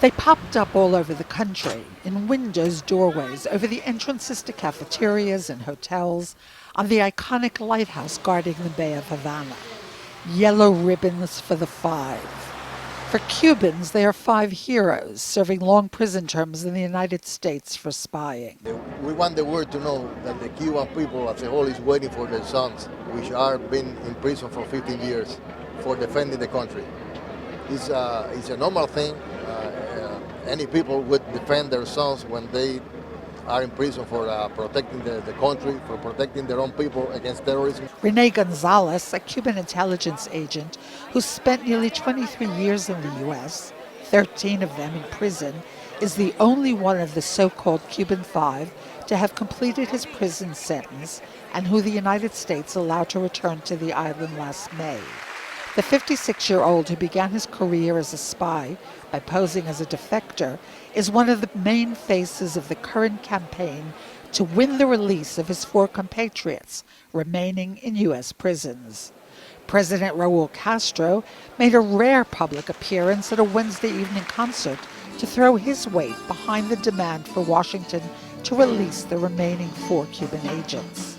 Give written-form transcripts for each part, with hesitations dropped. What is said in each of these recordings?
They popped up all over the country, in windows, doorways, over the entrances to cafeterias and hotels, on the iconic lighthouse guarding the Bay of Havana. Yellow ribbons for the Five. For Cubans, they are five heroes serving long prison terms in the United States for spying. We want the world to know that the Cuban people as a whole is waiting for their sons, which are been in prison for 15 years for defending the country. It's a normal thing. Any people would defend their sons when they are in prison for protecting the country, for protecting their own people against terrorism. Rene Gonzalez, a Cuban intelligence agent who spent nearly 23 years in the U.S., 13 of them in prison, is the only one of the so-called Cuban Five to have completed his prison sentence and who the United States allowed to return to the island last May. The 56-year-old who began his career as a spy by posing as a defector is one of the main faces of the current campaign to win the release of his four compatriots remaining in U.S. prisons. President Raul Castro made a rare public appearance at a Wednesday evening concert to throw his weight behind the demand for Washington to release the remaining four Cuban agents.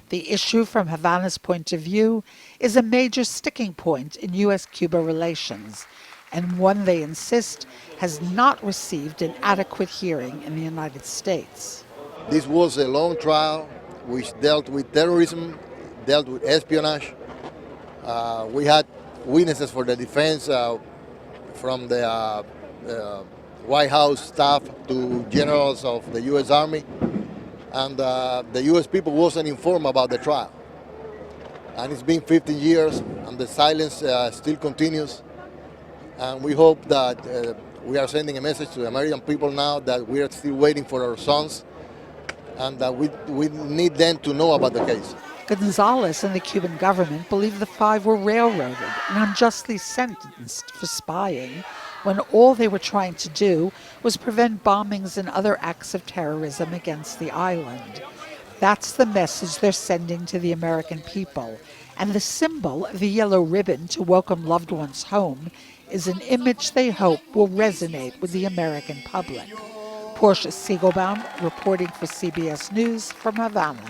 The issue, from Havana's point of view, is a major sticking point in U.S.-Cuba relations, and one they insist has not received an adequate hearing in the United States. This was a long trial which dealt with terrorism, dealt with espionage. We had witnesses for the defense from the White House staff to generals of the U.S. Army. And the U.S. people wasn't informed about the trial. And it's been 15 years, and the silence still continues. And we hope that we are sending a message to the American people now that we are still waiting for our sons, and that we need them to know about the case. Gonzalez and the Cuban government believe the five were railroaded and unjustly sentenced for spying, when all they were trying to do was prevent bombings and other acts of terrorism against the island. That's the message they're sending to the American people, and the symbol of the yellow ribbon to welcome loved ones home is an image they hope will resonate with the American public. Portia Siegelbaum reporting for CBS News from Havana.